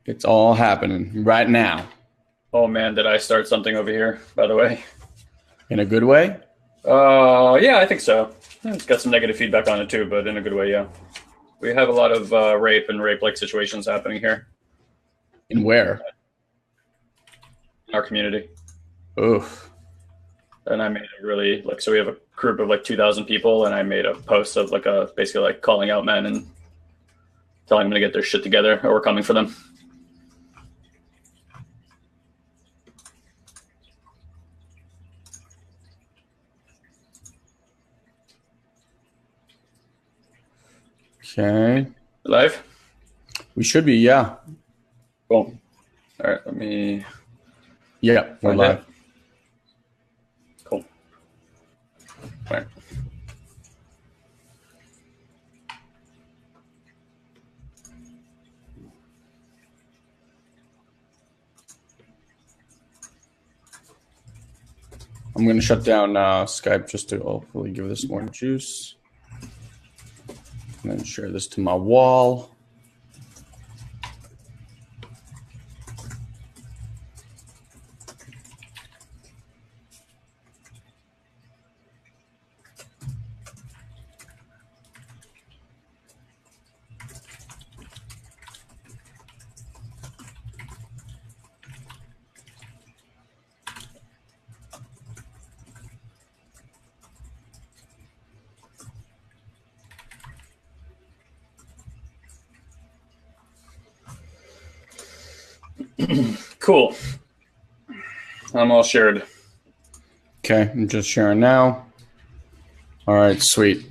It's all happening right now. Oh man, did I start something over here, by the way? In a good way? Yeah, I think so. It's got some negative feedback on it too, but in a good way, yeah. We have a lot of rape and rape-like situations happening here In where? in our community. Oof. And I made a really so we have a group of like 2,000 people, and I made a post of basically like calling out men and telling them to get their shit together, or we're coming for them. Okay. Live? We should be, yeah. Cool. All right, let me Yeah, we're find live. it. Cool. All right. I'm going to shut down Skype just to hopefully give this more juice. And then share this to my wall. Cool. I'm all shared. Okay, I'm just sharing now. All right, sweet.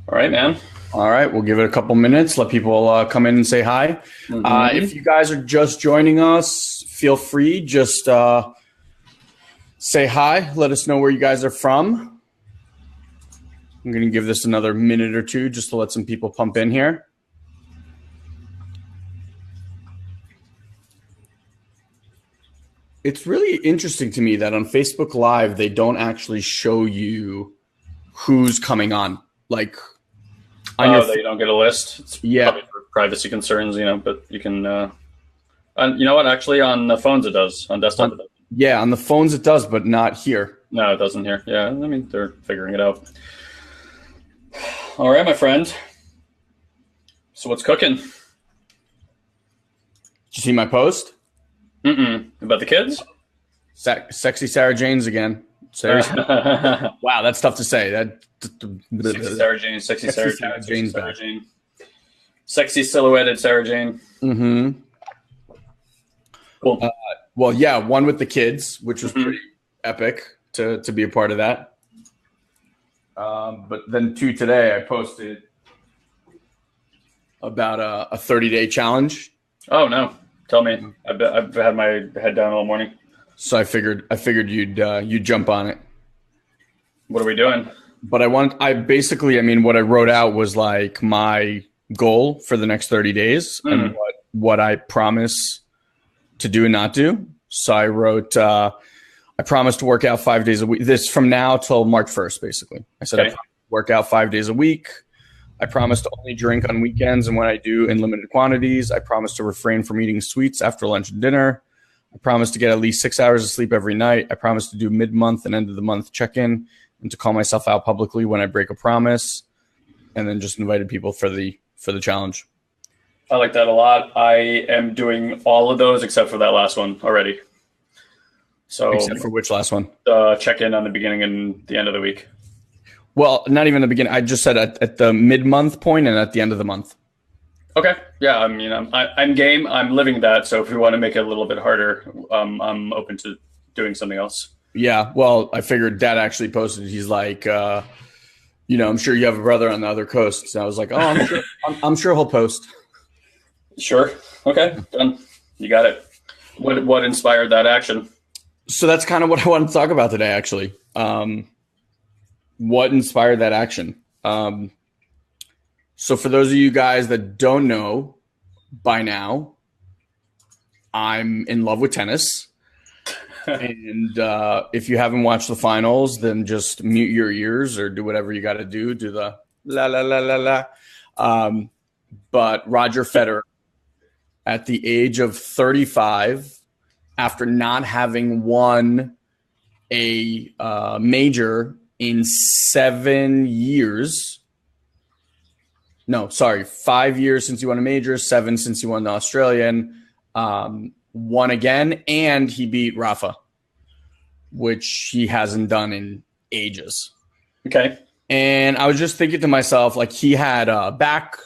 All right, man. All right, we'll give it a couple minutes. Let people come in and say hi. If you guys are just joining us, feel free. Just say hi. Let us know where you guys are from. I'm going to give this another minute or two just to let some people pump in here. It's really interesting to me that on Facebook Live, they don't actually show you who's coming on. Like, on That you don't get a list. It's probably for privacy concerns, but you can. You know what? Actually, on the phones it does. On desktop it does. Yeah, on the phones it does, but not here. No, it doesn't here. Yeah, I mean they're figuring it out. All right, my friend. So what's cooking? Did you see my post? About the kids? Sexy Sarah Jane's again. Wow, that's tough to say. Sexy Sarah Jane, sexy Sarah Jane, Sarah Jane. Sexy silhouetted Sarah Jane. Mm-hmm. Cool. Well, yeah, one with the kids, which was pretty epic to be a part of that. But then two today, I posted about a 30-day challenge. Oh no. Tell me. I've had my head down all morning. So I figured you'd jump on it. What are we doing? But what I wrote out was like my goal for the next 30 days and what I promise to do and not do. So I wrote, I promise to work out 5 days a week. This from now till March 1st, basically. I said I promise to work out 5 days a week. I promise to only drink on weekends and when I do in limited quantities. I promise to refrain from eating sweets after lunch and dinner. I promise to get at least 6 hours of sleep every night. I promise to do mid-month and end of the month check-in and to call myself out publicly when I break a promise. And then just invited people for the challenge. I like that a lot. I am doing all of those except for that last one already. So except for which last one? Check-in on the beginning and the end of the week. Well, not even the beginning. I just said at the mid-month point and at the end of the month. Okay. Yeah. I mean, I'm game. I'm living that. So if we want to make it a little bit harder, I'm open to doing something else. Yeah. Well, I figured Dad actually posted. He's like, I'm sure you have a brother on the other coast. So I was like, oh, I'm sure. I'm sure he'll post. Sure. Okay. Done. You got it. What inspired that action? So that's kind of what I wanted to talk about today, actually. What inspired that action? So for those of you guys that don't know by now, I'm in love with tennis. And if you haven't watched the finals, then just mute your ears or do whatever you got to do. Do the la, la, la, la, la. But Roger Federer at the age of 35 after not having won a major in 7 years. No, sorry, 5 years since he won a major, 7 since he won the Australian, won again, and he beat Rafa, which he hasn't done in ages. Okay. And I was just thinking to myself, like, he had back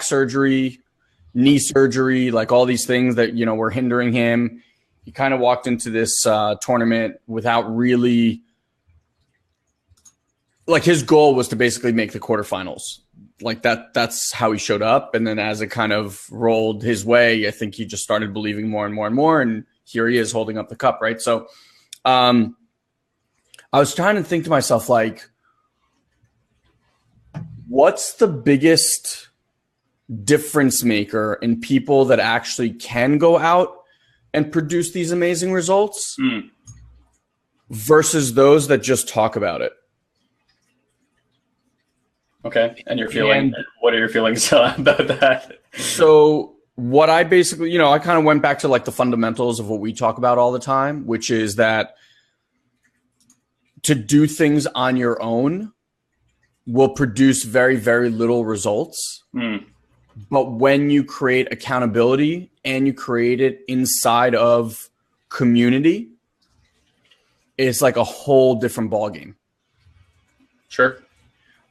surgery, knee surgery, like all these things that, you know, were hindering him. He kind of walked into this tournament without really, like, his goal was to basically make the quarterfinals. Like that's how he showed up. And then as it kind of rolled his way, I think he just started believing more and more and more. And here he is holding up the cup, right? So I was trying to think to myself, like, what's the biggest difference maker in people that actually can go out and produce these amazing results versus those that just talk about it? Okay. And what are your feelings about that? So what I basically, you know, I kind of went back to like the fundamentals of what we talk about all the time, which is that to do things on your own will produce very, very little results. But when you create accountability and you create it inside of community, it's like a whole different ballgame. Sure.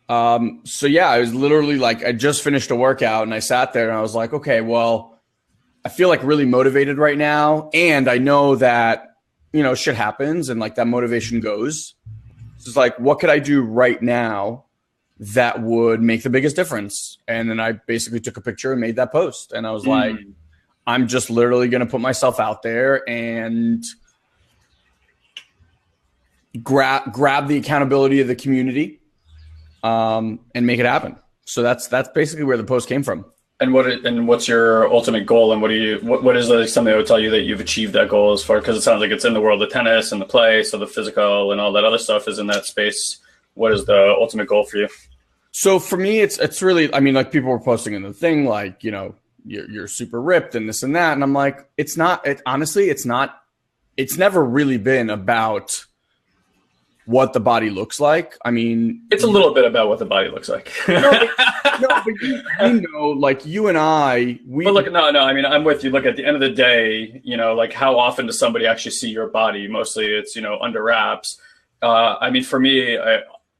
So yeah, I was literally like, I just finished a workout and I sat there and I was like, okay, well, I feel like really motivated right now. And I know that, you know, shit happens and like that motivation goes. So it's like, what could I do right now that would make the biggest difference? And then I basically took a picture and made that post. And I was like, I'm just literally going to put myself out there and grab the accountability of the community. And make it happen. So that's basically where the post came from. And what's your ultimate goal? And what is something that would tell you that you've achieved that goal as far? Because it sounds like it's in the world of tennis and the play, so the physical and all that other stuff is in that space. What is the ultimate goal for you? So for me, it's really, I mean, like people were posting in the thing, like, you know, you're super ripped and this and that, and I'm like, it's not. Honestly, it's not. It's never really been about what the body looks like. I mean, it's a little bit about what the body looks like. but you know, like you and I, But look, no, I mean, I'm with you. Look, at the end of the day, you know, like how often does somebody actually see your body? Mostly it's, you know, under wraps. I mean, for me,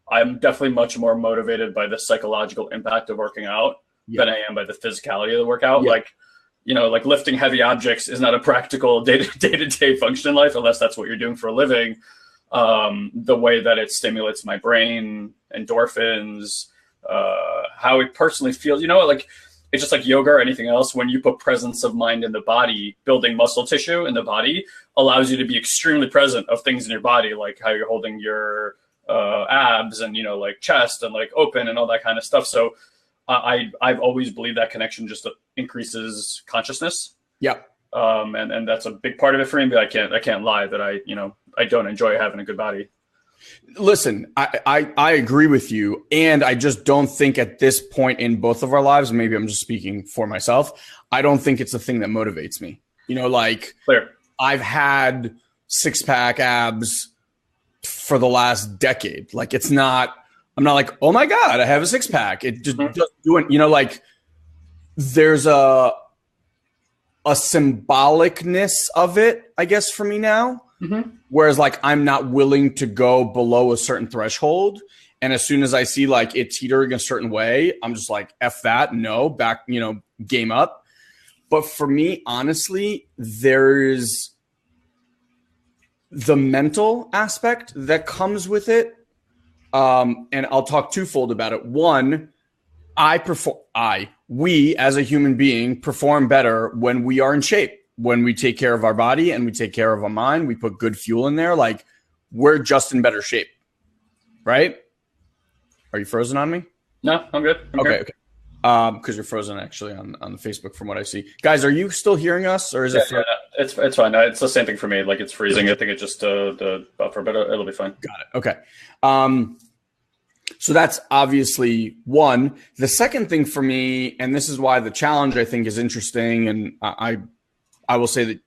I'm definitely much more motivated by the psychological impact of working out than I am by the physicality of the workout. Like, you know, like lifting heavy objects is not a practical day-to-day function in life unless that's what you're doing for a living. The way that it stimulates my brain, endorphins, how it personally feels, you know, like it's just like yoga or anything else. When you put presence of mind in the body, building muscle tissue in the body allows you to be extremely present of things in your body, like how you're holding your abs and, you know, like chest and like open and all that kind of stuff. So I've always believed that connection just increases consciousness. Yeah. And that's a big part of it for me, but I can't lie that I don't enjoy having a good body. Listen, I agree with you. And I just don't think at this point in both of our lives, maybe I'm just speaking for myself, I don't think it's the thing that motivates me. You know, like Clear. I've had 6-pack abs for the last decade. Like I'm not like, oh my God, I have a 6-pack. It just doing, you know, like there's a symbolicness of it, I guess, for me now. Whereas like I'm not willing to go below a certain threshold. And as soon as I see like it teetering a certain way, I'm just like, F that, no, back, you know, game up. But for me, honestly, there's the mental aspect that comes with it. And I'll talk twofold about it. One, we as a human being perform better when we are in shape, when we take care of our body and we take care of our mind, we put good fuel in there. Like we're just in better shape, right? Are you frozen on me? No, I'm good. Okay. Because you're frozen actually on the Facebook from what I see. Guys, are you still hearing us or is it? It's fine. No, it's the same thing for me. Like it's freezing. I think it's just the buffer, but it'll be fine. Got it. Okay. So that's obviously one. The second thing for me, and this is why the challenge I think is interesting, and I will say that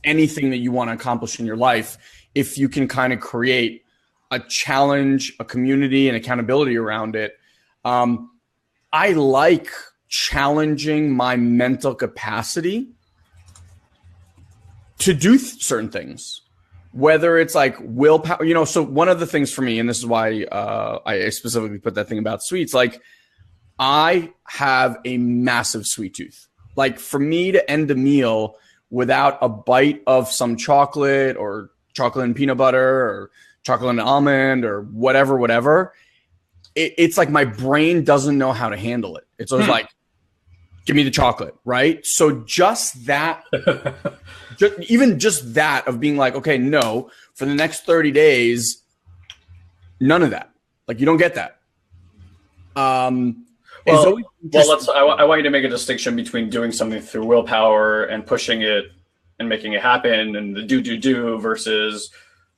anything that you want to accomplish in your life, if you can kind of create a challenge, a community, and accountability around it, I like challenging my mental capacity to do certain things. Whether it's like willpower, you know, so one of the things for me, and this is why I specifically put that thing about sweets, like I have a massive sweet tooth. Like for me to end a meal without a bite of some chocolate or chocolate and peanut butter or chocolate and almond or whatever, it's like my brain doesn't know how to handle it. It's always like, give me the chocolate, right? So just that, even just that of being like, okay, no, for the next 30 days, none of that. Like you don't get that. I want you to make a distinction between doing something through willpower and pushing it and making it happen and the do versus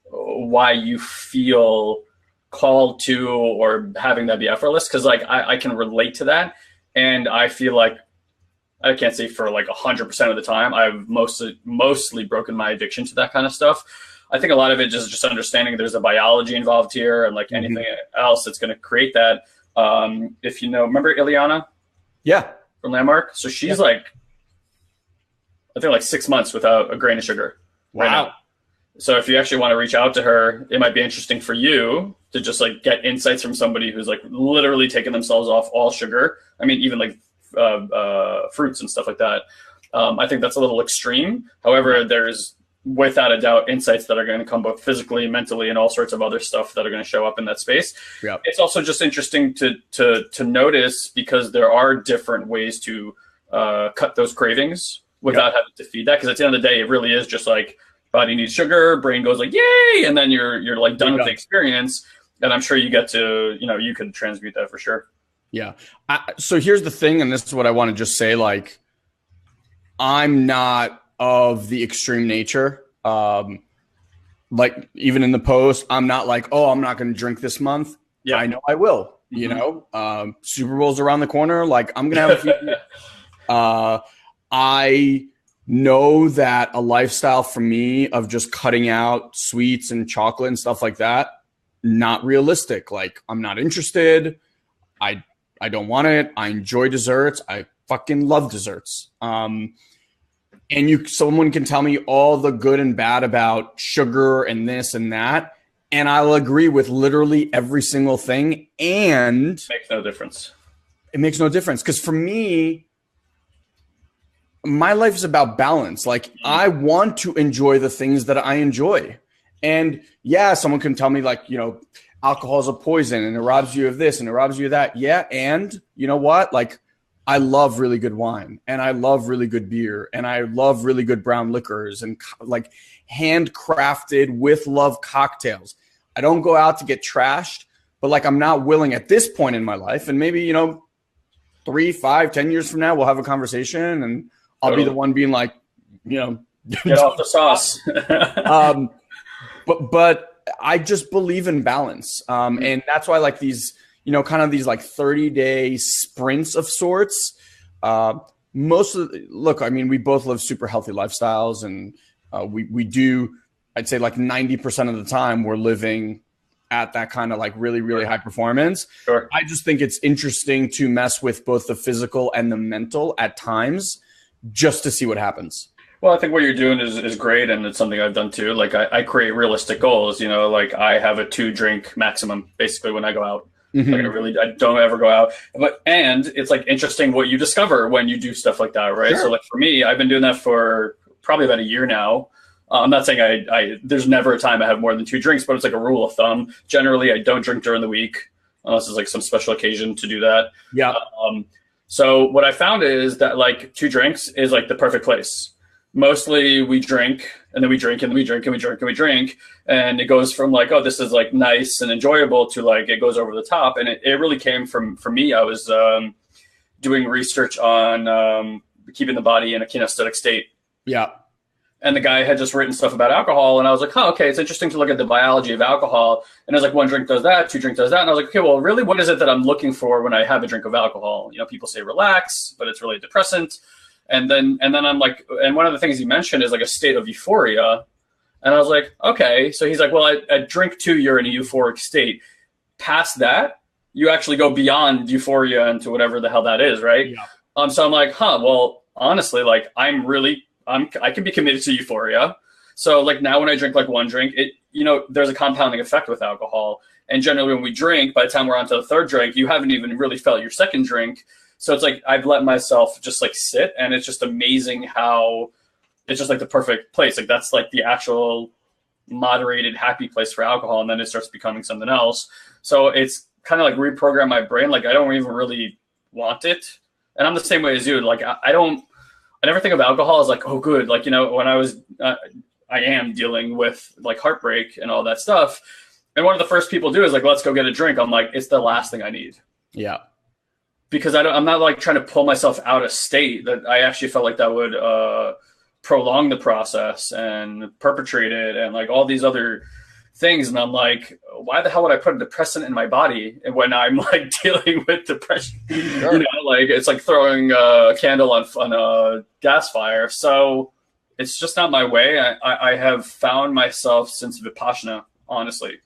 why you feel called to or having that be effortless. Cause like I can relate to that. And I feel like I can't say for like 100% of the time, I've mostly broken my addiction to that kind of stuff. I think a lot of it is just understanding there's a biology involved here and like anything else that's going to create that. If you know, remember Ileana? Yeah. From Landmark? So she's like, I think like 6 months without a grain of sugar. Wow. Right now. So if you actually want to reach out to her, it might be interesting for you to just like get insights from somebody who's like literally taken themselves off all sugar. I mean, even like fruits and stuff like that. I think that's a little extreme. However, there's without a doubt insights that are going to come both physically, mentally, and all sorts of other stuff that are going to show up in that space. Yep. It's also just interesting to notice because there are different ways to cut those cravings without having to feed that. Because at the end of the day, it really is just like body needs sugar, brain goes like, yay. And then you're like done with the experience. And I'm sure you get to, you can transmute that for sure. Yeah. So here's the thing, and this is what I want to just say, like, I'm not of the extreme nature. Like even in the post, I'm not like, oh, I'm not going to drink this month. Yeah. I know I will, Super Bowl's around the corner. Like I'm going to have a few. I know that a lifestyle for me of just cutting out sweets and chocolate and stuff like that, not realistic. Like I'm not interested. I don't want it. I enjoy desserts. I fucking love desserts. And someone can tell me all the good and bad about sugar and this and that, and I'll agree with literally every single thing. And it makes no difference. It makes no difference because for me, my life is about balance. Like I want to enjoy the things that I enjoy. And yeah, someone can tell me like, alcohol is a poison and it robs you of this and it robs you of that. Yeah. And you know what? Like I love really good wine and I love really good beer and I love really good brown liquors and like handcrafted with love cocktails. I don't go out to get trashed, but like I'm not willing at this point in my life. And maybe, 3, 5, 10 years from now, we'll have a conversation and I'll be the one being like, get off the sauce. But I just believe in balance. And that's why like these, kind of these like 30-day sprints of sorts. We both live super healthy lifestyles and we do, I'd say like 90% of the time we're living at that kind of like really, really high performance. Sure. I just think it's interesting to mess with both the physical and the mental at times just to see what happens. Well, I think what you're doing is great, and it's something I've done too. Like I create realistic goals. Like I have a 2-drink maximum basically when I go out. Like I don't ever go out. And it's like interesting what you discover when you do stuff like that, right? Sure. So like for me, I've been doing that for probably about a year now. I'm not saying I there's never a time I have more than 2 drinks, but it's like a rule of thumb. Generally, I don't drink during the week unless it's like some special occasion to do that. Yeah. So what I found is that like 2 drinks is like the perfect place. Mostly we drink and then we drink and then we drink and we drink and we drink. And it goes from like, oh, this is like nice and enjoyable to like, it goes over the top. And it really came from, for me, I was doing research on keeping the body in a kinesthetic state. Yeah. And the guy had just written stuff about alcohol, and I was like, oh, okay, it's interesting to look at the biology of alcohol. And I was like, one drink does that, two drink does that. And I was like, okay, well, really, what is it that I'm looking for when I have a drink of alcohol? You know, people say relax, but it's really a depressant. And then I'm like, and one of the things he mentioned is like a state of euphoria. And I was like, okay. So he's like, well, at drink 2, you're in a euphoric state. Past that, you actually go beyond euphoria into whatever the hell that is, right? Yeah. So I'm like, well, honestly, like I can be committed to euphoria. So like now when I drink like one drink, there's a compounding effect with alcohol. And generally when we drink, by the time we're on to the 3rd drink, you haven't even really felt your 2nd drink. So it's like I've let myself just like sit, and it's just amazing how it's just like the perfect place. Like that's like the actual moderated, happy place for alcohol. And then it starts becoming something else. So it's kind of like reprogram my brain. Like I don't even really want it. And I'm the same way as you. Like I never think of alcohol as like, oh, good. Like, when I am dealing with like heartbreak and all that stuff. And one of the first people do is like, let's go get a drink. I'm like, it's the last thing I need. Yeah. Because I'm not like trying to pull myself out of state. That I actually felt like that would prolong the process and perpetrate it and like all these other things. And I'm like, why the hell would I put a depressant in my body when I'm like dealing with depression? Sure. Like it's like throwing a candle on a gas fire. So it's just not my way. I have found myself since Vipassana, honestly,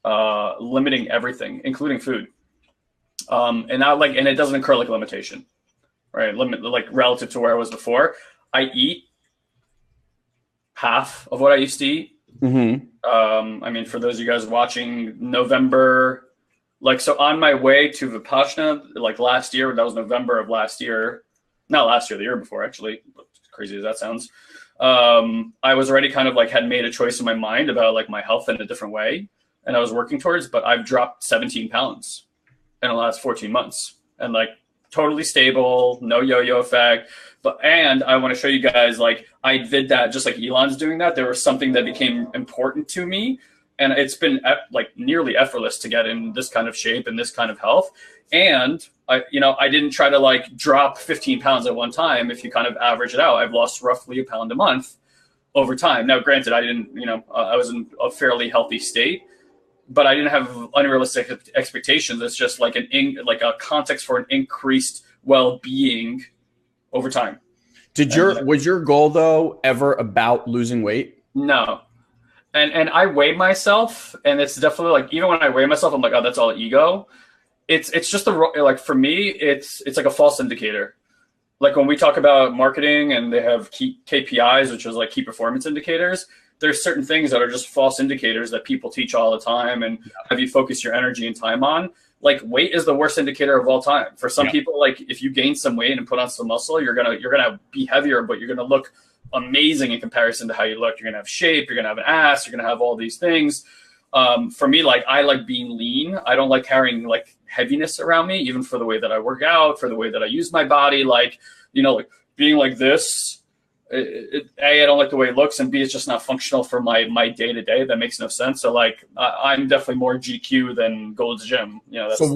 limiting everything, including food. And it doesn't occur like a limitation, right? Like relative to where I was before. I eat half of what I used to eat. Mm-hmm. I mean, for those of you guys watching, November, so on my way to Vipassana, like last year, that was November of last year, not last year, the year before, actually, crazy as that sounds. I was already kind of like had made a choice in my mind about like my health in a different way, and I was working towards, but I've dropped 17 pounds in the last 14 months and like totally stable, no yo-yo effect. And I want to show you guys, like I did that just like Elon's doing that. There was something that became important to me, and it's been like nearly effortless to get in this kind of shape and this kind of health. And I didn't try to like drop 15 pounds at one time. If you kind of average it out, I've lost roughly a pound a month over time. Now, granted, I didn't, I was in a fairly healthy state, but I didn't have unrealistic expectations. It's just like a context for an increased well-being over time. Was your goal though ever about losing weight? No. And I weigh myself, and it's definitely like, even when I weigh myself, I'm like, oh, that's all ego. It's just like for me, it's like a false indicator. Like when we talk about marketing and they have key KPIs, which is like key performance indicators, there's certain things that are just false indicators that people teach all the time and have you focus your energy and time on. Like weight is the worst indicator of all time. For some people, like if you gain some weight and put on some muscle, you're gonna be heavier, but you're gonna look amazing in comparison to how you look. You're gonna have shape, you're gonna have an ass, you're gonna have all these things. For me, like I like being lean. I don't like carrying like heaviness around me, even for the way that I work out, for the way that I use my body. Like, like being like this. A, I don't like the way it looks, and B, it's just not functional for my day to day. That makes no sense. So like, I'm definitely more GQ than Gold's Gym. So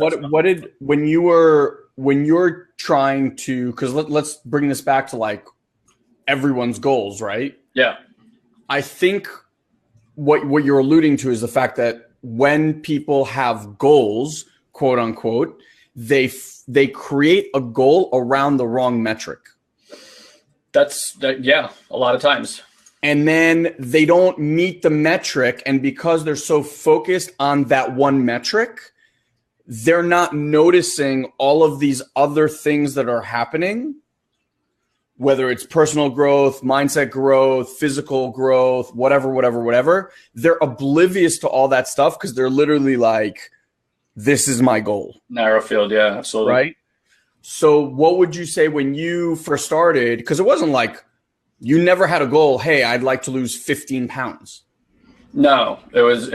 when you're trying to, because let's bring this back to like everyone's goals, right? Yeah. I think what you're alluding to is the fact that when people have goals, quote unquote, they create a goal around the wrong metric. Yeah, a lot of times. And then they don't meet the metric. And because they're so focused on that one metric, they're not noticing all of these other things that are happening, whether it's personal growth, mindset growth, physical growth, whatever. They're oblivious to all that stuff because they're literally like, this is my goal. Narrow field. Yeah, absolutely. Right. So what would you say when you first started? Because it wasn't like you never had a goal. Hey, I'd like to lose 15 pounds. No, it was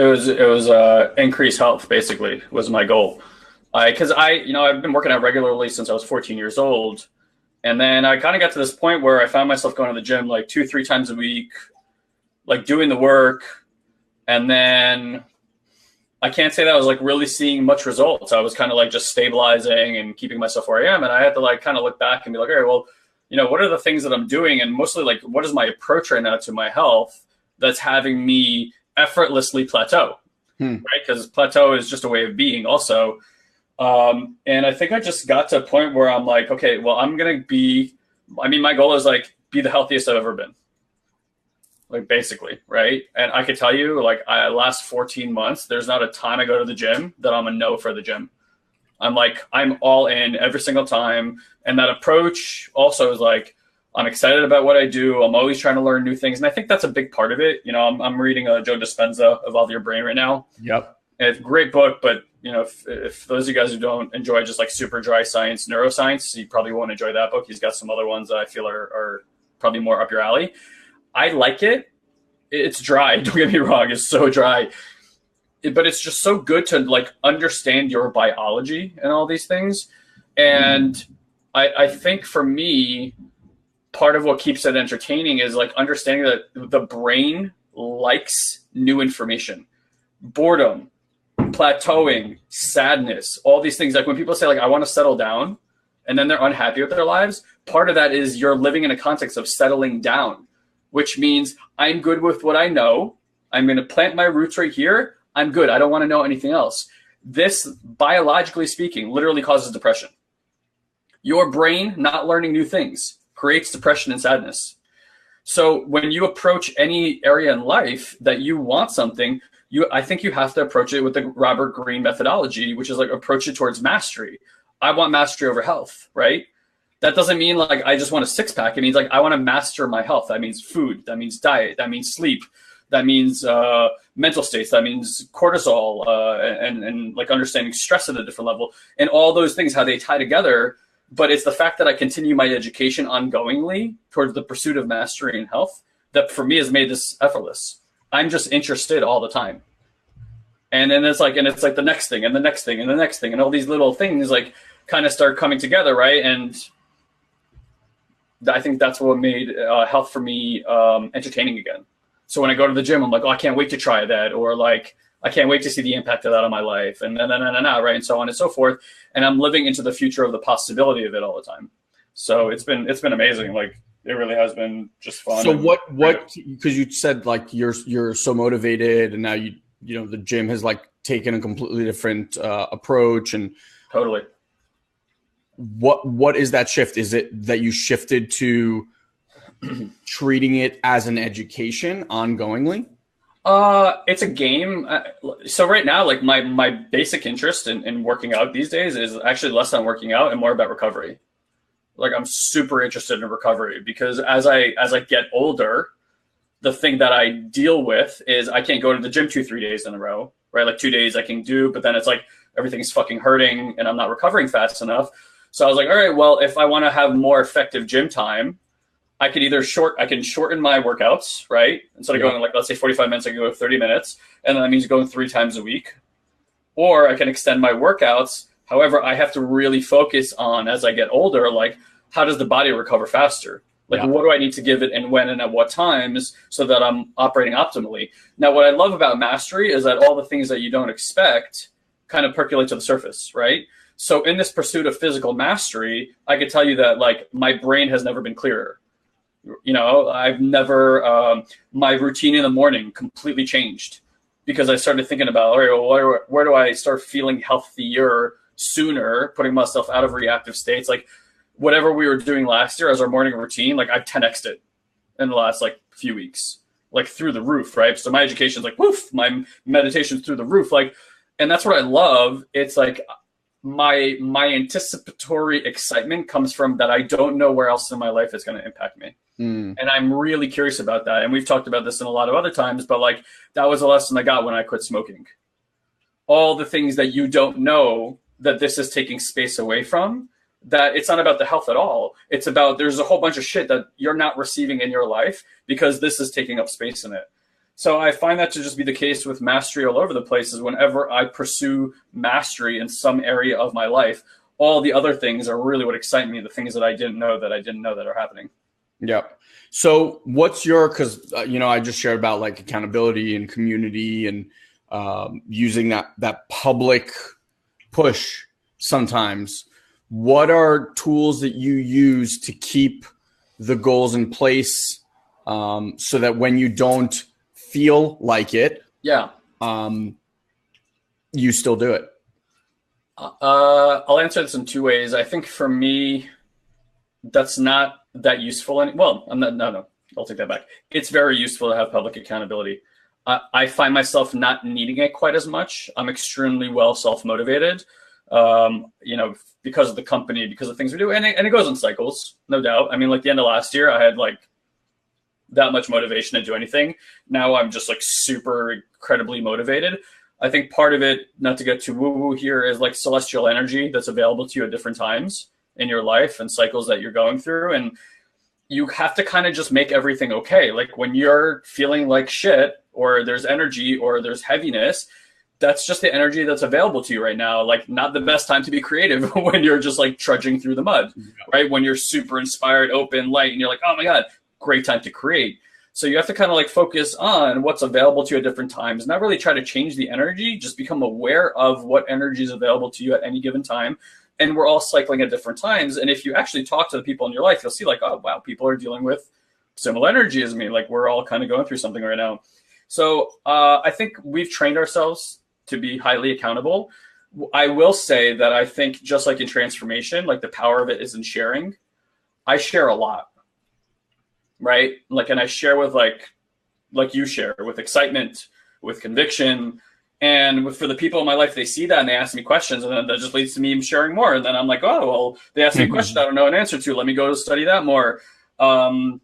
increase health basically was my goal. Because I've been working out regularly since I was 14 years old. And then I kind of got to this point where I found myself going to the gym like 2-3 times a week, like doing the work. And then I can't say that I was like really seeing much results. I was kind of like just stabilizing and keeping myself where I am. And I had to like kind of look back and be like, all right, well, what are the things that I'm doing? And mostly like, what is my approach right now to my health that's having me effortlessly plateau, right? Because plateau is just a way of being also. And I think I just got to a point where I'm like, okay, well, my goal is like, be the healthiest I've ever been. Like basically, right? And I could tell you, like, last 14 months, there's not a time I go to the gym that I'm a no for the gym. I'm all in every single time. And that approach also is like, I'm excited about what I do. I'm always trying to learn new things. And I think that's a big part of it. I'm reading Joe Dispenza, Evolve Your Brain right now. Yep. And it's a great book, but if those of you guys who don't enjoy just like super dry science, neuroscience, you probably won't enjoy that book. He's got some other ones that I feel are probably more up your alley. I like it. It's dry. Don't get me wrong. It's so dry. But it's just so good to like understand your biology and all these things. And I think for me, part of what keeps it entertaining is like understanding that the brain likes new information, boredom, plateauing, sadness, all these things. Like when people say like, I want to settle down and then they're unhappy with their lives, part of that is you're living in a context of settling down, which means I'm good with what I know. I'm going to plant my roots right here. I'm good. I don't want to know anything else. This, biologically speaking, literally causes depression. Your brain not learning new things creates depression and sadness. So when you approach any area in life that you want something, I think you have to approach it with the Robert Greene methodology, which is like approach it towards mastery. I want mastery over health, right? That doesn't mean like I just want a six pack. It means like I want to master my health. That means food. That means diet. That means sleep. That means mental states. That means cortisol and like understanding stress at a different level and all those things, how they tie together. But it's the fact that I continue my education ongoingly towards the pursuit of mastery and health that for me has made this effortless. I'm just interested all the time. And then it's like the next thing and the next thing and the next thing and all these little things like kind of start coming together, right? And I think that's what made health for me entertaining again. So when I go to the gym, I'm like, oh, I can't wait to try that. Or like, I can't wait to see the impact of that on my life. And then, right? And so on and so forth. And I'm living into the future of the possibility of it all the time. So it's been amazing. Like it really has been just fun. So because you said like you're so motivated and now the gym has like taken a completely different approach and totally. What is that shift? Is it that you shifted to treating it as an education ongoingly? It's a game. So right now, like my basic interest in working out these days is actually less on working out and more about recovery. Like I'm super interested in recovery because as I get older, the thing that I deal with is I can't go to the gym 2-3 days in a row, right? Like 2 days I can do, but then it's like everything's fucking hurting and I'm not recovering fast enough. So I was like, all right, well, if I want to have more effective gym time, I can shorten my workouts, right? Instead of going like, let's say 45 minutes, I can go 30 minutes. And then that means going 3 times a week. Or I can extend my workouts. However, I have to really focus on, as I get older, like how does the body recover faster? Like what do I need to give it and when and at what times so that I'm operating optimally? Now, what I love about mastery is that all the things that you don't expect kind of percolate to the surface, right? So in this pursuit of physical mastery, I could tell you that like my brain has never been clearer. I've never, my routine in the morning completely changed because I started thinking about, all right, well, where do I start feeling healthier sooner, putting myself out of reactive states? Like whatever we were doing last year as our morning routine, like I've 10x'd it in the last like few weeks, like through the roof, right? So my education's like, woof, my meditation's through the roof. Like, and that's what I love. It's like, my anticipatory excitement comes from that I don't know where else in my life it's going to impact me. And I'm really curious about that. And we've talked about this in a lot of other times, but like that was a lesson I got when I quit smoking. All the things that you don't know that this is taking space away from, that it's not about the health at all. It's about there's a whole bunch of shit that you're not receiving in your life because this is taking up space in it. So I find that to just be the case with mastery all over the place is whenever I pursue mastery in some area of my life, all the other things are really what excite me, the things that I didn't know that are happening. Yeah. So what's because I just shared about like accountability and community and using that public push sometimes. What are tools that you use to keep the goals in place so that when you don't feel like it, you still do it? I'll answer this in two ways. I think for me, that's not that useful. No, I'll take that back. It's very useful to have public accountability. I find myself not needing it quite as much. I'm extremely well self-motivated, because of the company, because of things we do. And it goes in cycles, no doubt. I mean, like the end of last year, I had like that much motivation to do anything. Now I'm just like super incredibly motivated. I think part of it, not to get too woo-woo here, is like celestial energy that's available to you at different times in your life and cycles that you're going through. And you have to kind of just make everything okay. Like when you're feeling like shit, or there's energy, or there's heaviness, that's just the energy that's available to you right now. Like not the best time to be creative when you're just like trudging through the mud, right? When you're super inspired, open, light, and you're like, oh my God, great time to create. So you have to kind of like focus on what's available to you at different times, not really try to change the energy, just become aware of what energy is available to you at any given time. And we're all cycling at different times. And if you actually talk to the people in your life, you'll see like, oh, wow, people are dealing with similar energy as me. Like we're all kind of going through something right now. So I think we've trained ourselves to be highly accountable. I will say that I think just like in transformation, like the power of it is in sharing. I share a lot. Right? Like, and I share with like you share, with excitement, with conviction. And for the people in my life, they see that and they ask me questions, and then that just leads to me sharing more. And then I'm like, oh, well, they asked me a question I don't know an answer to. Let me go study that more. I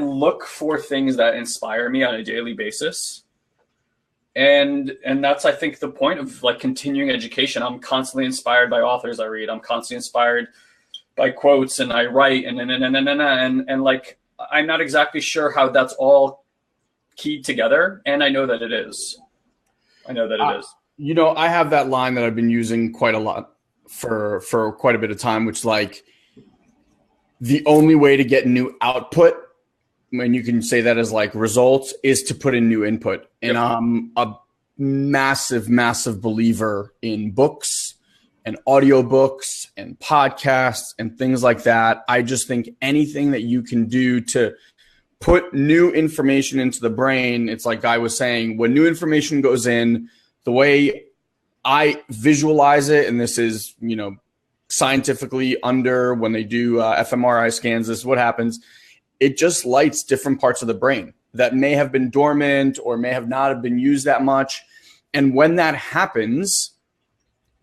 look for things that inspire me on a daily basis. And that's, I think, the point of like continuing education. I'm constantly inspired by authors I read. I'm constantly inspired by quotes, and I write, and like I'm not exactly sure how that's all keyed together, and I know that it is. I have that line that I've been using quite a lot for quite a bit of time, which like the only way to get new output, and you can say that as like results, is to put in new input. And I'm a massive believer in books and audiobooks and podcasts and things like that. I just think anything that you can do to put new information into the brain, it's like Guy was saying, when new information goes in, the way I visualize it, and this is, scientifically when they do fMRI scans, this is what happens. It just lights different parts of the brain that may have been dormant or may have not have been used that much. And when that happens,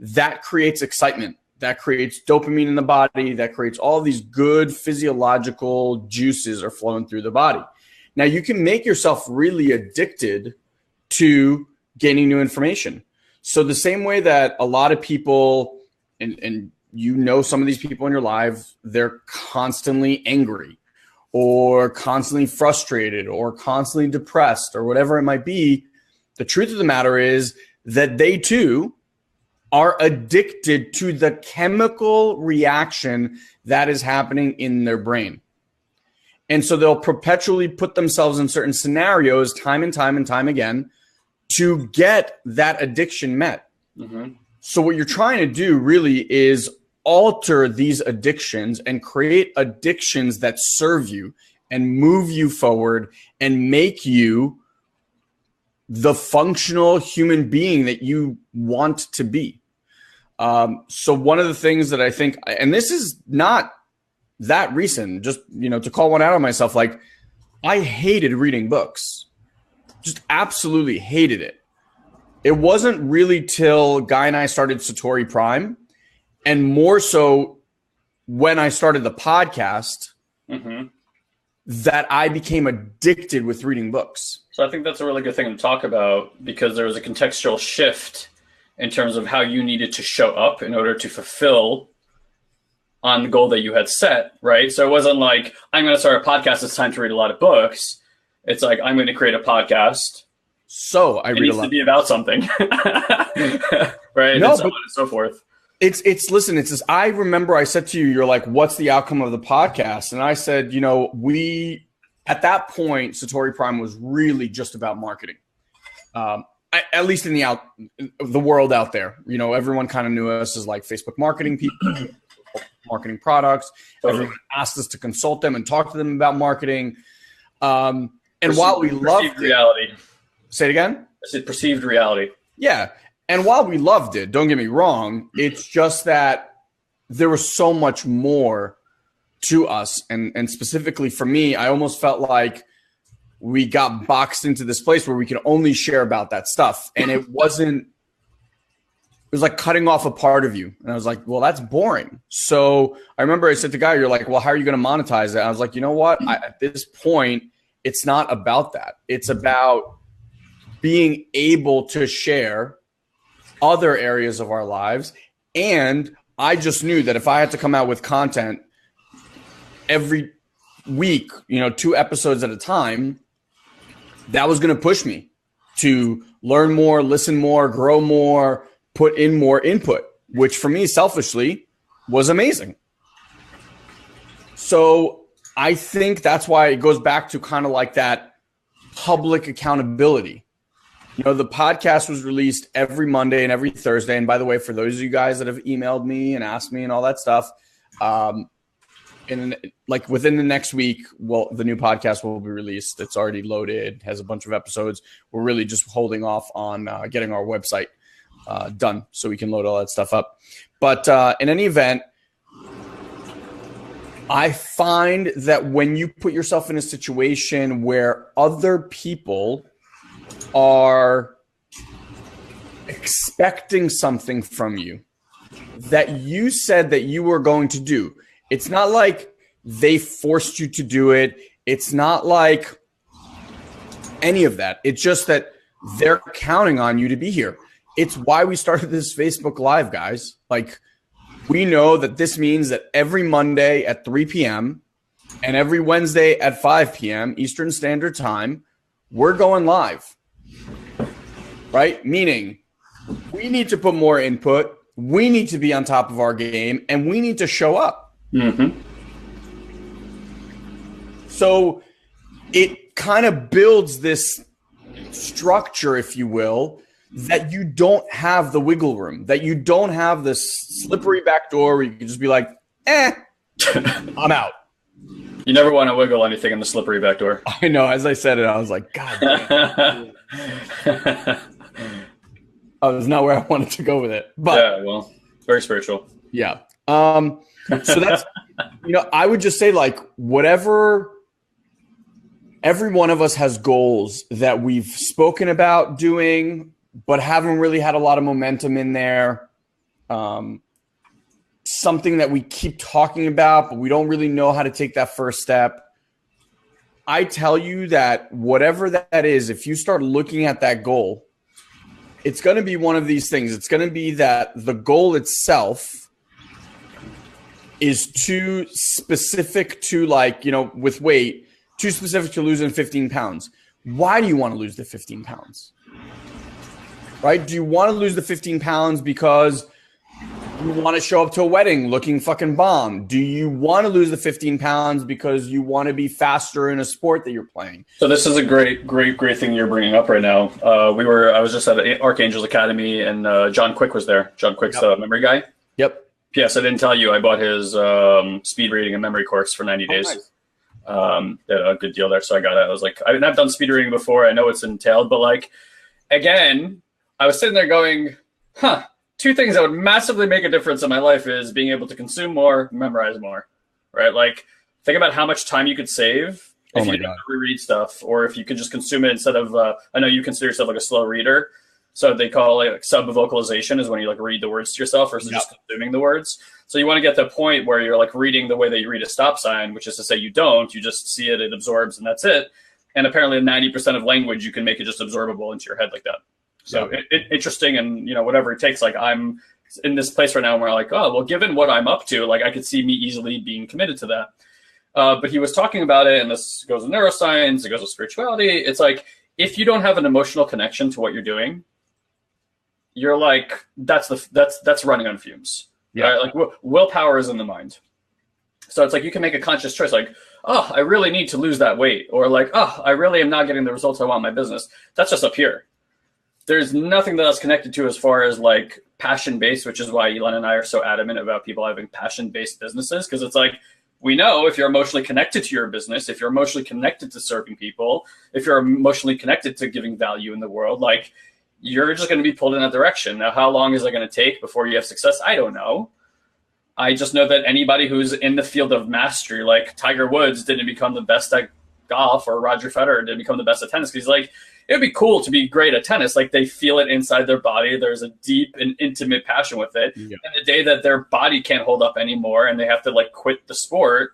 that creates excitement, that creates dopamine in the body, that creates all these good physiological juices are flowing through the body. Now you can make yourself really addicted to gaining new information. So the same way that a lot of people, and some of these people in your life, they're constantly angry or constantly frustrated or constantly depressed or whatever it might be. The truth of the matter is that they too are addicted to the chemical reaction that is happening in their brain. And so they'll perpetually put themselves in certain scenarios time and time again to get that addiction met. Mm-hmm. So what you're trying to do really is alter these addictions and create addictions that serve you and move you forward and make you the functional human being that you want to be. So one of the things that I think, and this is not that recent, just, to call one out on myself, like I hated reading books, just absolutely hated it. It wasn't really till Guy and I started SatoriPrime, and more so when I started the podcast, that I became addicted with reading books. So I think that's a really good thing to talk about, because there was a contextual shift in terms of how you needed to show up in order to fulfill on the goal that you had set, right? So it wasn't like, I'm going to start a podcast, it's time to read a lot of books. It's like, I'm going to create a podcast. So I read a lot. It needs to be about something, right? No, and so on and so forth. Listen, it's this, I remember I said to you, you're like, what's the outcome of the podcast? And I said, at that point, SatoriPrime was really just about marketing. At least in the world out there, everyone kind of knew us as like Facebook marketing people, marketing products. Totally. Everyone asked us to consult them and talk to them about marketing. And while we loved reality. Say it again? I said perceived reality. Yeah. And while we loved it, don't get me wrong, it's just that there was so much more to us. And specifically for me, I almost felt like we got boxed into this place where we could only share about that stuff. And it was like cutting off a part of you. And I was like, well, that's boring. So I remember I said to Guy, you're like, well, how are you going to monetize it? I was like, you know what? At this point, it's not about that. It's about being able to share other areas of our lives. And I just knew that if I had to come out with content every week, 2 episodes at a time, that was going to push me to learn more, listen more, grow more, put in more input, which for me, selfishly, was amazing. So I think that's why it goes back to kind of like that public accountability. The podcast was released every Monday and every Thursday. And by the way, for those of you guys that have emailed me and asked me and all that stuff, within the next week, the new podcast will be released. It's already loaded, has a bunch of episodes. We're really just holding off on getting our website done so we can load all that stuff up. But in any event, I find that when you put yourself in a situation where other people are expecting something from you that you said that you were going to do, it's not like they forced you to do it. It's not like any of that. It's just that they're counting on you to be here. It's why we started this Facebook Live, guys. Like, we know that this means that every Monday at 3 p.m. and every Wednesday at 5 p.m. Eastern Standard Time, we're going live, right? Meaning we need to put more input. We need to be on top of our game, and we need to show up. Mm-hmm. So it kind of builds this structure, if you will, that you don't have the wiggle room, that you don't have this slippery back door where you can just be like, I'm out. You never want to wiggle anything in the slippery back door. I know. As I said it, I was like, God damn. Oh, that's not where I wanted to go with it. But yeah, well, very spiritual. Yeah. So that's, I would just say, like, whatever, every one of us has goals that we've spoken about doing, but haven't really had a lot of momentum in there. Something that we keep talking about, but we don't really know how to take that first step. I tell you that whatever that is, if you start looking at that goal, it's going to be one of these things. It's going to be that the goal itself is too specific to, like, with weight, too specific to losing 15 pounds. Why do you want to lose the 15 pounds? Right? Do you want to lose the 15 pounds because you want to show up to a wedding looking fucking bomb? Do you want to lose the 15 pounds because you want to be faster in a sport that you're playing? So this is a great thing you're bringing up right now. I was just at Archangel's Academy, and John Quick was there. John Quick's the memory guy. Yep. Yes, I didn't tell you. I bought his speed reading and memory course for 90 days. Nice. A good deal there, so I got it. I was like, I've done speed reading before. I know it's entailed, but, like, again, I was sitting there going, two things that would massively make a difference in my life is being able to consume more, memorize more, right? Like, think about how much time you could save if you didn't reread stuff, or if you could just consume it instead of, I know you consider yourself like a slow reader. So they call it like sub-vocalization is when you, like, read the words to yourself versus just consuming the words. So you want to get to a point where you're, like, reading the way that you read a stop sign, which is to say you just see it, it absorbs, and that's it. And apparently 90% of language, you can make it just absorbable into your head like that. So interesting, and whatever it takes. Like, I'm in this place right now where I'm like, oh, well, given what I'm up to, like, I could see me easily being committed to that. But he was talking about it, and this goes with neuroscience, it goes with spirituality. It's like, if you don't have an emotional connection to what you're doing, you're like, that's running on fumes. Yeah. Right? Like, willpower is in the mind. So it's like you can make a conscious choice, like, oh, I really need to lose that weight, or like, oh, I really am not getting the results I want in my business. That's just up here. there's nothing that that's connected to as far as like passion based, which is why Elon and I are so adamant about people having passion based businesses. Cause it's like, we know if you're emotionally connected to your business, if you're emotionally connected to serving people, if you're emotionally connected to giving value in the world, like you're just going to be pulled in that direction. Now, how long is it going to take before you have success? I don't know. I just know that anybody who's in the field of mastery, like Tiger Woods didn't become the best at golf, or Roger Federer didn't become the best at tennis. Because like, it'd be cool to be great at tennis. Like they feel it inside their body. There's a deep and intimate passion with it. Yeah. And the day that their body can't hold up anymore and they have to like quit the sport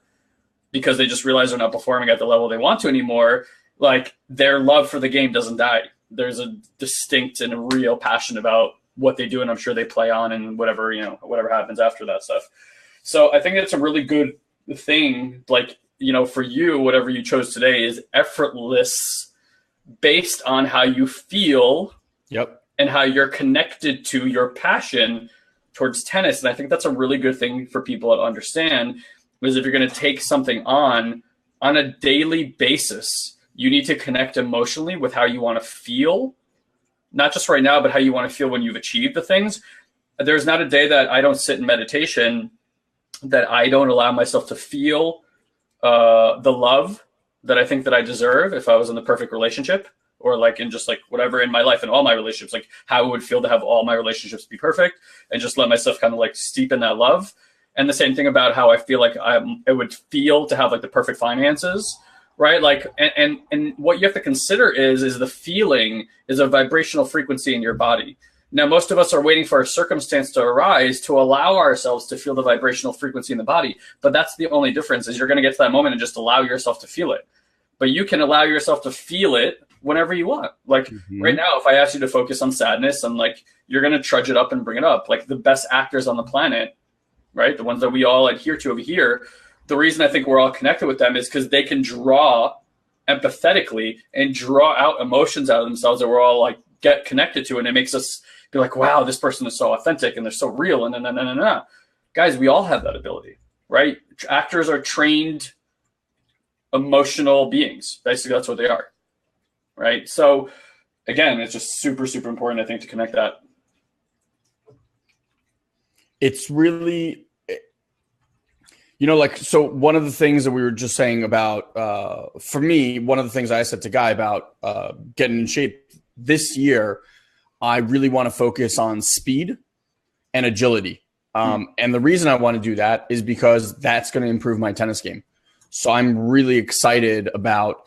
because they just realize they're not performing at the level they want to anymore, like their love for the game doesn't die. There's a distinct and real passion about what they do, and I'm sure they play on and whatever, you know, whatever happens after that stuff. So I think it's a really good thing, like, you know, for you, whatever you chose today is effortless based on how you feel. Yep. And how you're connected to your passion towards tennis. And I think that's a really good thing for people to understand, is if you're going to take something on a daily basis, you need to connect emotionally with how you want to feel. Not just right now, but how you want to feel when you've achieved the things. There's not a day that I don't sit in meditation that I don't allow myself to feel the love that I think that I deserve if I was in the perfect relationship, or like in just like whatever in my life and all my relationships, like how it would feel to have all my relationships be perfect, and just let myself kind of like steep in that love. And the same thing about how I feel like it would feel to have like the perfect finances. Right. Like, and what you have to consider is the feeling is a vibrational frequency in your body. Now, most of us are waiting for a circumstance to arise to allow ourselves to feel the vibrational frequency in the body. But that's the only difference, is you're going to get to that moment and just allow yourself to feel it. But you can allow yourself to feel it whenever you want. Like right now, if I ask you to focus on sadness, and like, you're going to trudge it up and bring it up. Like the best actors on the planet, right? The ones that we all adhere to over here. The reason I think we're all connected with them is because they can draw empathetically and draw out emotions out of themselves that we're all like get connected to. And it makes us be like, wow, this person is so authentic and they're so real. And guys, we all have that ability, right? Actors are trained emotional beings. Basically, that's what they are, right? So again, it's just super, super important, I think, to connect that. It's really... You know, like, so one of the things that we were just saying about, for me, one of the things I said to Guy about getting in shape this year, I really want to focus on speed and agility. And the reason I want to do that is because that's going to improve my tennis game. So I'm really excited about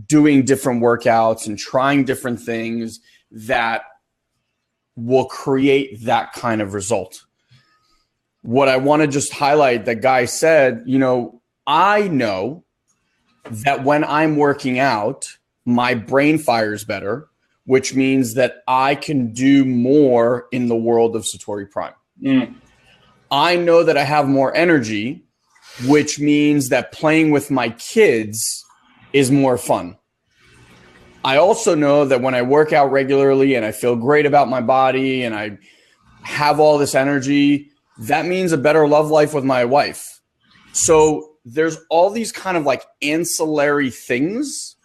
doing different workouts and trying different things that will create that kind of result. What I want to just highlight, that Guy said, you know, I know that when I'm working out, my brain fires better, which means that I can do more in the world of SatoriPrime. I know that I have more energy, which means that playing with my kids is more fun. I also know that when I work out regularly and I feel great about my body and I have all this energy, that means a better love life with my wife. So there's all these kind of like ancillary things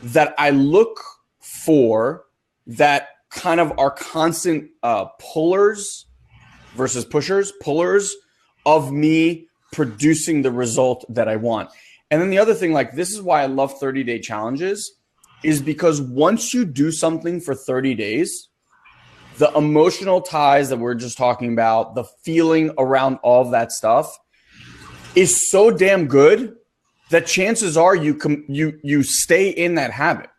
that I look for that kind of are constant pullers versus pushers, pullers of me producing the result that I want. And then the other thing, like, this is why I love 30-day challenges, is because once you do something for 30 days, the emotional ties that we're just talking about, the feeling around all of that stuff is so damn good that chances are you stay in that habit.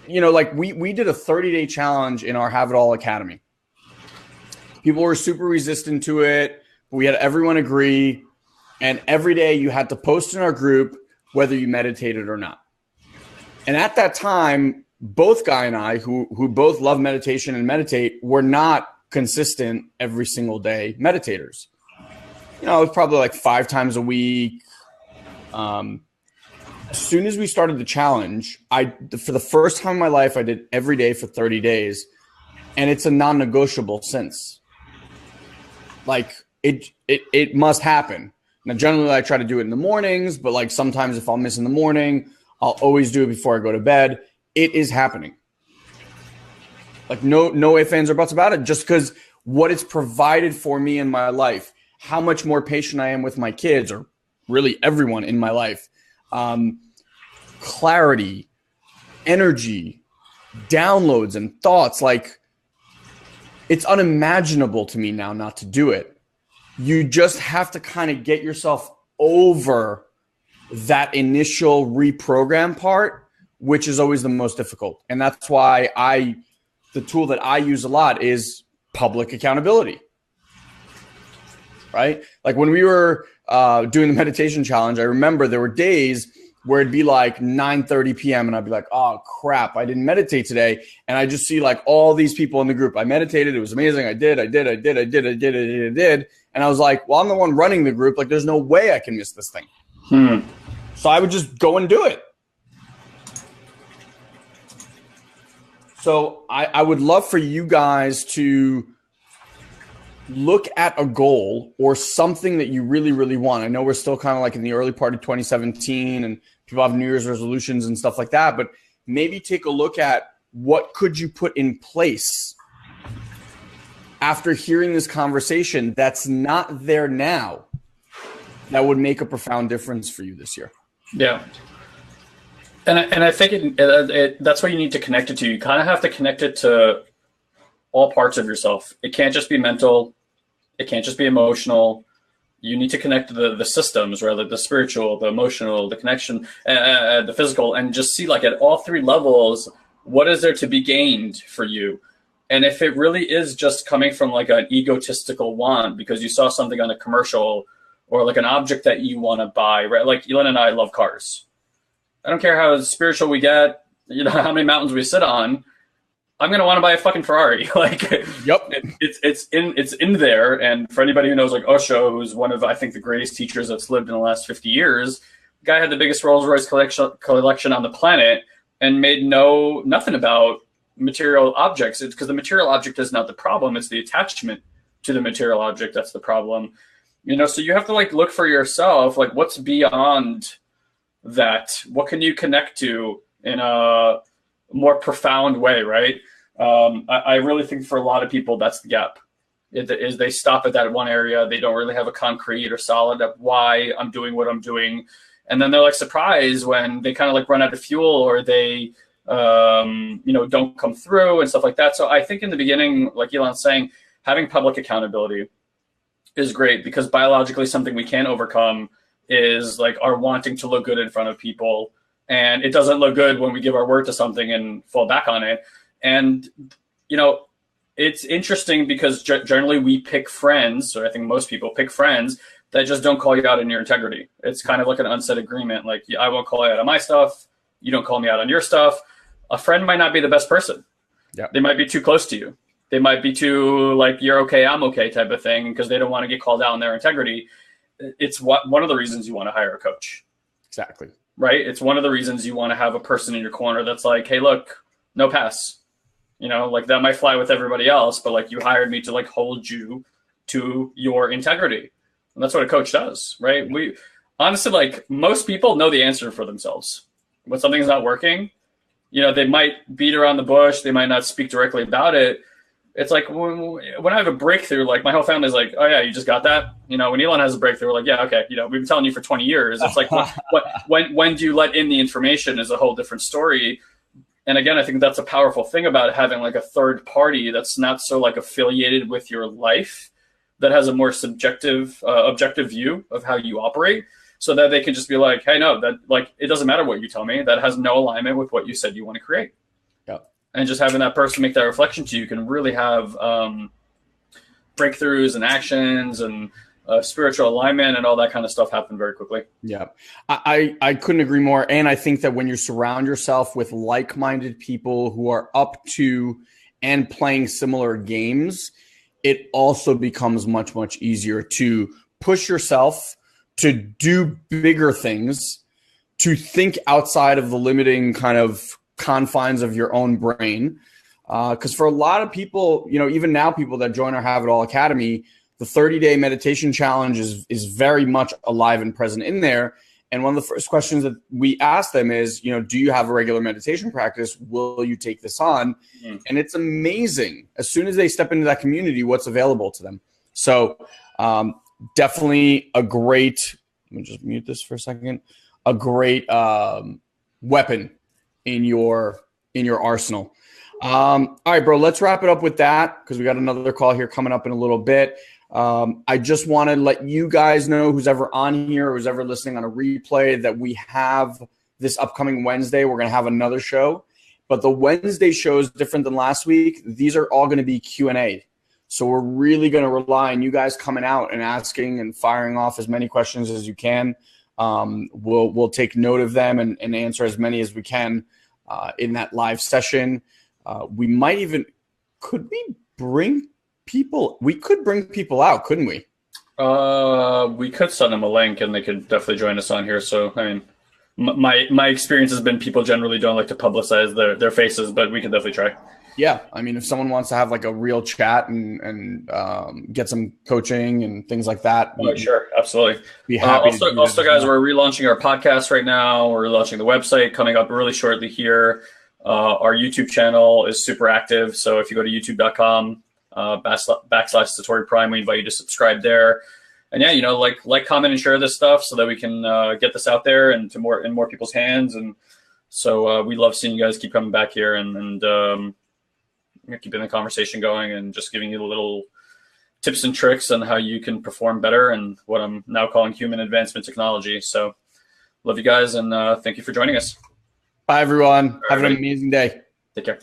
You know, like we did a 30-day challenge in our Have It All Academy. People were super resistant to it. But we had everyone agree. And every day you had to post in our group whether you meditated or not. And at that time, both Guy and I, who both love meditation and meditate, were not consistent every single day meditators. You know, it was probably like 5 times a week. As soon as we started the challenge, for the first time in my life, I did every day for 30 days. And it's a non-negotiable since. Like, it must happen. Now, generally, I try to do it in the mornings, but like sometimes if I'll miss in the morning, I'll always do it before I go to bed. It is happening. Like no ifs, ands, or buts about it, just because what it's provided for me in my life, how much more patient I am with my kids, or really everyone in my life, clarity, energy, downloads, and thoughts. Like, it's unimaginable to me now not to do it. You just have to kind of get yourself over that initial reprogram part, which is always the most difficult. And that's why the tool that I use a lot is public accountability, right? Like when we were doing the meditation challenge, I remember there were days where it'd be like 9:30 p.m. and I'd be like, oh crap, I didn't meditate today. And I just see like all these people in the group. I meditated. It was amazing. I did. And I was like, well, I'm the one running the group. Like, there's no way I can miss this thing. So I would just go and do it. So I would love for you guys to look at a goal or something that you really, really want. I know we're still kind of like in the early part of 2017 and people have New Year's resolutions and stuff like that, but maybe take a look at what could you put in place after hearing this conversation that's not there now that would make a profound difference for you this year. Yeah. And I think that's what you need to connect it to. You kind of have to connect it to all parts of yourself. It can't just be mental. It can't just be emotional. You need to connect to the systems, rather, the spiritual, the emotional, the connection, the physical, and just see, like, at all three levels, what is there to be gained for you? And if it really is just coming from like an egotistical want because you saw something on a commercial or like an object that you want to buy, right? Like Elon and I love cars. I don't care how spiritual we get, you know, how many mountains we sit on. I'm going to want to buy a fucking Ferrari. Like, yep, it's in there. And for anybody who knows, like Osho, who's one of, I think, the greatest teachers that's lived in the last 50 years, the guy had the biggest Rolls Royce collection on the planet and made nothing about material objects. It's because the material object is not the problem. It's the attachment to the material object that's the problem. You know, so you have to like look for yourself, like what's beyond that? What can you connect to in a more profound way, right? I really think for a lot of people, that's the gap. Is they stop at that one area. They don't really have a concrete or solid of why I'm doing what I'm doing. And then they're like surprised when they kind of like run out of fuel or they, don't come through and stuff like that. So I think in the beginning, like Elon's saying, having public accountability is great because biologically something we can't overcome is like our wanting to look good in front of people. And it doesn't look good when we give our word to something and fall back on it. And, you know, it's interesting because generally we pick friends, or I think most people pick friends that just don't call you out on your integrity. It's kind of like an unsaid agreement. Like, I won't call you out on my stuff. You don't call me out on your stuff. A friend might not be the best person. Yeah. They might be too close to you. They might be too like, you're okay, I'm okay type of thing because they don't want to get called out on their integrity. It's one of the reasons you want to hire a coach. Exactly. Right? It's one of the reasons you want to have a person in your corner that's like, hey, look, no pass. You know, like that might fly with everybody else, but like you hired me to like hold you to your integrity. And that's what a coach does, right? We honestly, like most people know the answer for themselves. When something's not working, you know, they might beat around the bush. They might not speak directly about it. It's like when I have a breakthrough, like my whole family's like, oh yeah, you just got that. You know, when Elon has a breakthrough, we're like, yeah, okay. You know, we've been telling you for 20 years. It's like, when do you let in the information is a whole different story. And again, I think that's a powerful thing about having like a third party that's not so like affiliated with your life, that has a more subjective, objective view of how you operate, so that they can just be like, hey, no, that like, it doesn't matter what you tell me. That has no alignment with what you said you want to create. Yep. And just having that person make that reflection to you can really have breakthroughs and actions and spiritual alignment and all that kind of stuff happen very quickly. Yeah, I couldn't agree more. And I think that when you surround yourself with like-minded people who are up to and playing similar games, it also becomes much, much easier to push yourself to do bigger things, to think outside of the limiting kind of confines of your own brain. Because for a lot of people, you know, even now people that join our Have It All Academy, the 30-day meditation challenge is very much alive and present in there. And one of the first questions that we ask them is, do you have a regular meditation practice? Will you take this on? And it's amazing. As soon as they step into that community, what's available to them. So definitely a great, let me just mute this for a second, a great weapon in your arsenal. All right, bro, let's wrap it up with that because we got another call here coming up in a little bit. I just want to let you guys know, who's ever on here or who's ever listening on a replay, that we have this upcoming Wednesday. We're going to have another show, but the Wednesday show is different than last week. These are all going to be Q&A. So we're really going to rely on you guys coming out and asking and firing off as many questions as you can. We'll take note of them and answer as many as we can in that live session. We might even, could we bring people out, couldn't we? We could send them a link and they could definitely join us on here. So, I mean, my experience has been people generally don't like to publicize their faces, but we can definitely try. Yeah. I mean, if someone wants to have like a real chat and get some coaching and things like that. Sure. Absolutely. Be happy. Also, guys, we're relaunching our podcast right now. We're launching the website coming up really shortly here. Our YouTube channel is super active. So if you go to youtube.com, /SatoriPrime, we invite you to subscribe there. And yeah, like, comment, and share this stuff so that we can get this out there and in more people's hands. And so we love seeing you guys keep coming back here and keeping the conversation going and just giving you little tips and tricks on how you can perform better and what I'm now calling human advancement technology. So love you guys and thank you for joining us. Bye, everyone. Have an amazing day. Take care.